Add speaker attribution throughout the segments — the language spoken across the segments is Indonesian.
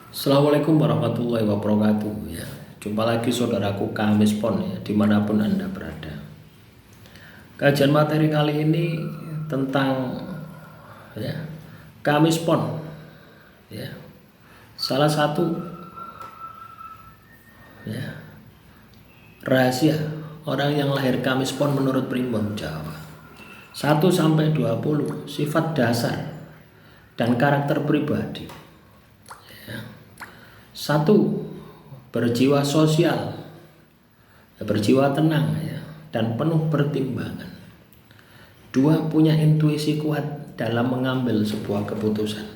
Speaker 1: Assalamualaikum warahmatullahi wabarakatuh ya. Jumpa lagi saudaraku Kamis Pon ya, dimanapun Anda berada. Kajian materi kali ini tentang ya, Kamis Pon ya. Salah satu ya, rahasia orang yang lahir Kamis Pon menurut Primbon Jawa. 1 sampai 20 sifat dasar dan karakter pribadi. 1. Berjiwa sosial, berjiwa tenang ya, dan penuh pertimbangan. 2. Punya intuisi kuat dalam mengambil sebuah keputusan.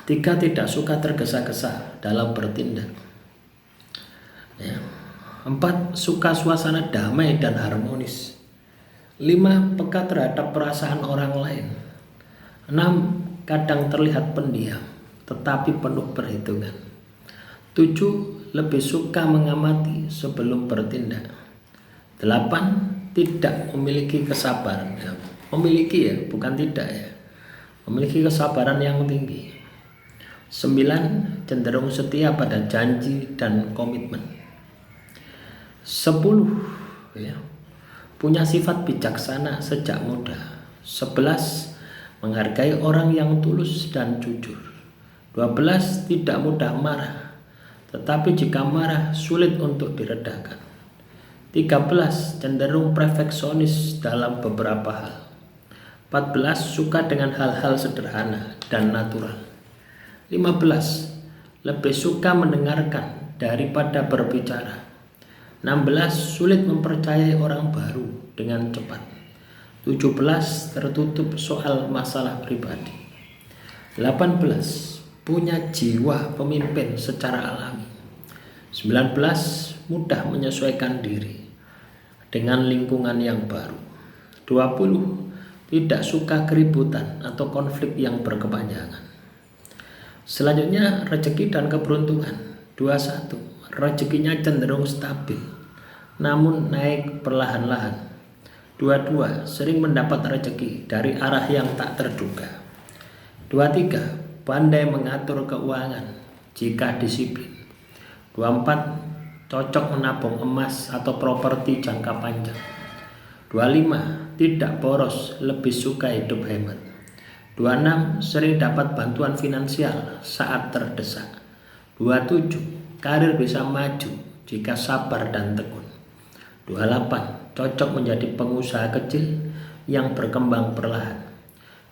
Speaker 1: 3. Tidak suka tergesa-gesa dalam bertindak ya. 4. Suka suasana damai dan harmonis. 5. Peka terhadap perasaan orang lain. 6. Kadang terlihat pendiam tetapi penuh perhitungan. 7. Lebih suka mengamati sebelum bertindak. 8. Tidak memiliki kesabaran. Memiliki ya, bukan tidak ya. Memiliki kesabaran yang tinggi. 9. Cenderung setia pada janji dan komitmen. 10. Ya, punya sifat bijaksana sejak muda. 11. Menghargai orang yang tulus dan jujur. 12. Tidak mudah marah, tetapi jika marah sulit untuk diredakan. 13. Cenderung perfeksionis dalam beberapa hal. 14. Suka dengan hal-hal sederhana dan natural. 15. Lebih suka mendengarkan daripada berbicara. 16. Sulit mempercayai orang baru dengan cepat. 17. Tertutup soal masalah pribadi. 18. Punya jiwa pemimpin secara alami. 19. Mudah menyesuaikan diri dengan lingkungan yang baru. 20. Tidak suka keributan atau konflik yang berkepanjangan. Selanjutnya rezeki dan keberuntungan. 21. Rezekinya cenderung stabil namun naik perlahan-lahan. 22. Sering mendapat rezeki dari arah yang tak terduga. 23. Pandai mengatur keuangan jika disiplin. 24. Cocok menabung emas atau properti jangka panjang. 25. Tidak boros, lebih suka hidup hemat. 26. Sering dapat bantuan finansial saat terdesak. 27. Karir bisa maju jika sabar dan tekun. 28. Cocok menjadi pengusaha kecil yang berkembang perlahan.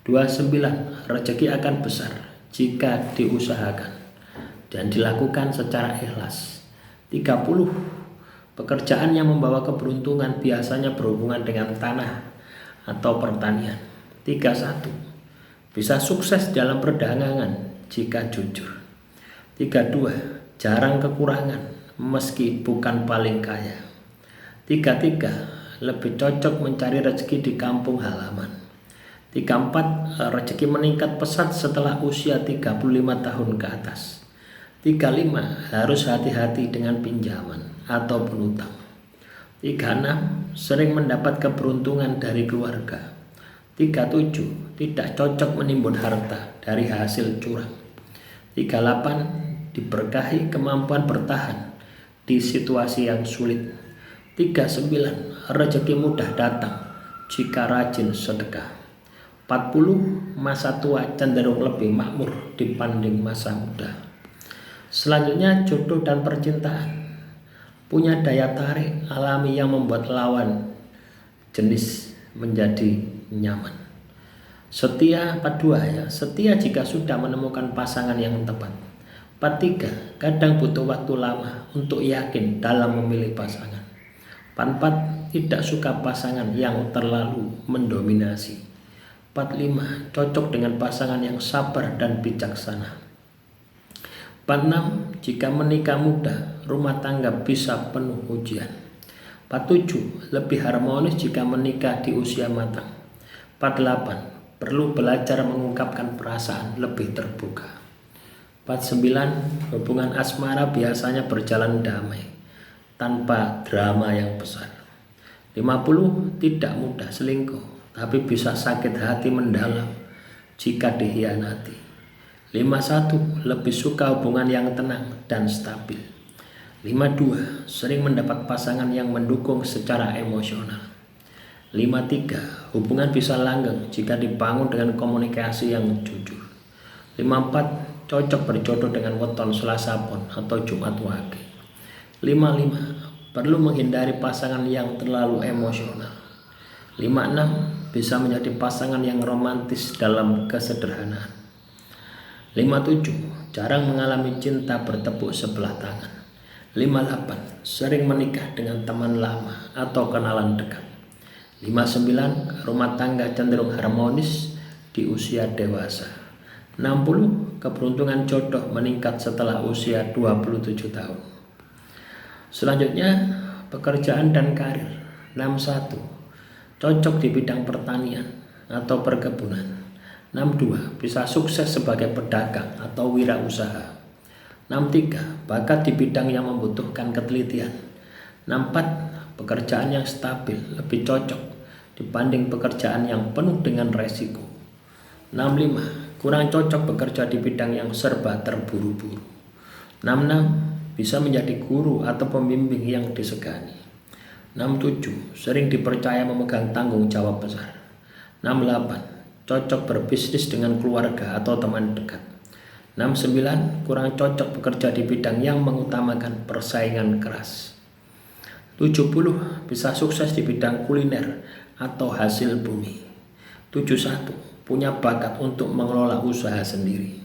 Speaker 1: 29. Rezeki akan besar jika diusahakan dan dilakukan secara ikhlas. 30. Pekerjaan yang membawa keberuntungan biasanya berhubungan dengan tanah atau pertanian. 31. Bisa sukses dalam perdagangan jika jujur. 32. Jarang kekurangan meski bukan paling kaya. 33. Lebih cocok mencari rezeki di kampung halaman. 34. Rezeki meningkat pesat setelah usia 35 tahun ke atas. 35. Harus hati-hati dengan pinjaman atau utang. 36. Sering mendapat keberuntungan dari keluarga. 37. Tidak cocok menimbun harta dari hasil curang. 38. Diberkahi kemampuan bertahan di situasi yang sulit. 39. Rezeki mudah datang jika rajin sedekah. 40. Masa tua cenderung lebih makmur dibanding masa muda. Selanjutnya jodoh dan percintaan. Punya daya tarik alami yang membuat lawan jenis menjadi nyaman. Setia 42 ya, setia jika sudah menemukan pasangan yang tepat. 43. Kadang butuh waktu lama untuk yakin dalam memilih pasangan. 44. Tidak suka pasangan yang terlalu mendominasi. 45. Cocok dengan pasangan yang sabar dan bijaksana. 46. Jika menikah muda, rumah tangga bisa penuh ujian. 47. Lebih harmonis jika menikah di usia matang. 48. Perlu belajar mengungkapkan perasaan lebih terbuka. 49. Hubungan asmara biasanya berjalan damai tanpa drama yang besar. 50. Tidak mudah selingkuh, tapi bisa sakit hati mendalam jika dikhianati. 51. Lebih suka hubungan yang tenang dan stabil. 52. Sering mendapat pasangan yang mendukung secara emosional. 53. Hubungan bisa langgeng jika dibangun dengan komunikasi yang jujur. 54. Cocok berjodoh dengan weton Selasa Pon atau Jumat Wage. 55. Perlu menghindari pasangan yang terlalu emosional. 56. Bisa menjadi pasangan yang romantis dalam kesederhanaan. 57. Jarang mengalami cinta bertepuk sebelah tangan. 58. Sering menikah dengan teman lama atau kenalan dekat. 59. Rumah tangga cenderung harmonis di usia dewasa. 60. Keberuntungan jodoh meningkat setelah usia 27 tahun. Selanjutnya, pekerjaan dan karir. 61. Cocok di bidang pertanian atau perkebunan. 62. Bisa sukses sebagai pedagang atau wirausaha. 63. Bakat di bidang yang membutuhkan ketelitian. 64. Pekerjaan yang stabil lebih cocok dibanding pekerjaan yang penuh dengan resiko. 65. Kurang cocok bekerja di bidang yang serba terburu-buru. 66. Bisa menjadi guru atau pembimbing yang disegani. 67. Sering dipercaya memegang tanggung jawab besar. 68. Cocok berbisnis dengan keluarga atau teman dekat. 69. Kurang cocok bekerja di bidang yang mengutamakan persaingan keras. 70. Bisa sukses di bidang kuliner atau hasil bumi. 71. Punya bakat untuk mengelola usaha sendiri.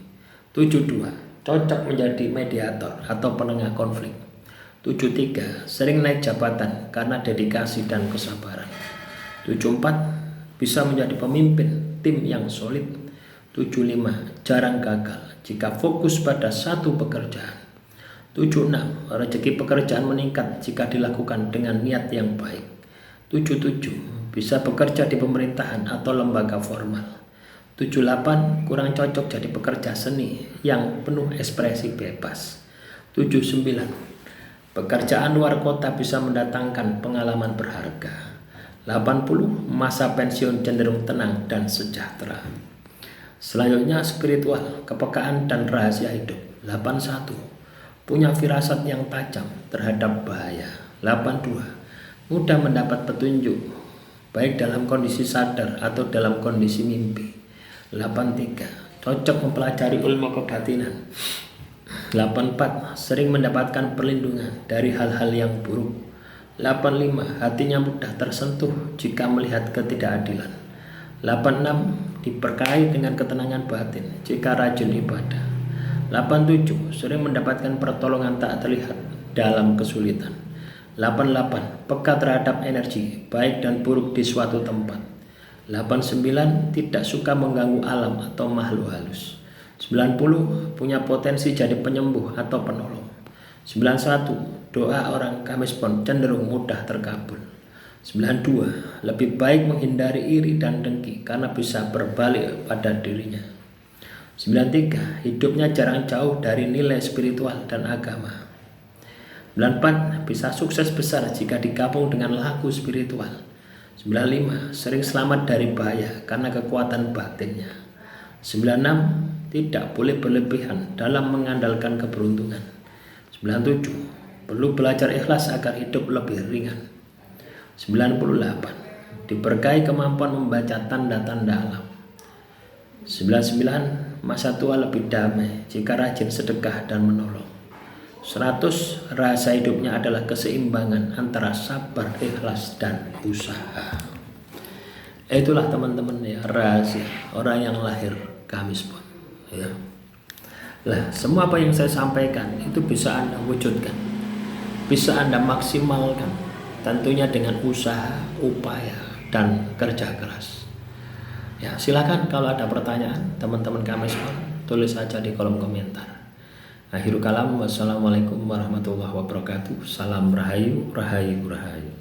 Speaker 1: 72. Cocok menjadi mediator atau penengah konflik. 73. Sering naik jabatan karena dedikasi dan kesabaran. 74. Bisa menjadi pemimpin tim yang solid. 75. Jarang gagal jika fokus pada satu pekerjaan. 76. Rezeki pekerjaan meningkat jika dilakukan dengan niat yang baik. 77. Bisa bekerja di pemerintahan atau lembaga formal. 78. Kurang cocok jadi pekerja seni yang penuh ekspresi bebas. 79. Pekerjaan luar kota bisa mendatangkan pengalaman berharga. 80. Masa pensiun cenderung tenang dan sejahtera. Selanjutnya spiritual, kepekaan dan rahasia hidup. 81. Punya firasat yang tajam terhadap bahaya. 82. Mudah mendapat petunjuk baik dalam kondisi sadar atau dalam kondisi mimpi. 83. Cocok mempelajari ilmu kebatinan. 84. Sering mendapatkan perlindungan dari hal-hal yang buruk. 85. Hatinya mudah tersentuh jika melihat ketidakadilan. 86. Diberkahi dengan ketenangan batin jika rajin ibadah. 87. Sering mendapatkan pertolongan tak terlihat dalam kesulitan. 88. Peka terhadap energi baik dan buruk di suatu tempat. 89. Tidak suka mengganggu alam atau makhluk halus. 90. Punya potensi jadi penyembuh atau penolong. 91. Doa orang Kamis Pon cenderung mudah terkabul. 92. Lebih baik menghindari iri dan dengki karena bisa berbalik pada dirinya. 93. Hidupnya jarang jauh dari nilai spiritual dan agama. 94. Bisa sukses besar jika digabung dengan laku spiritual. 95. Sering selamat dari bahaya karena kekuatan batinnya. 96. Tidak boleh berlebihan dalam mengandalkan keberuntungan. 97. Perlu belajar ikhlas agar hidup lebih ringan. 98. Diberkahi kemampuan membaca tanda-tanda alam. 99. Masa tua lebih damai jika rajin sedekah dan menolong. 100. Rasa hidupnya adalah keseimbangan antara sabar, ikhlas, dan usaha. Itulah teman-teman ya, rahasia orang yang lahir Kamis Pon ya. Lah, semua apa yang saya sampaikan itu bisa Anda wujudkan, bisa Anda maksimalkan, tentunya dengan usaha, upaya, dan kerja keras. Ya, silakan kalau ada pertanyaan teman-teman Kamis Pon, tulis saja di kolom komentar. Akhirul kalam, wassalamualaikum warahmatullahi wabarakatuh. Salam rahayu, rahayu, rahayu.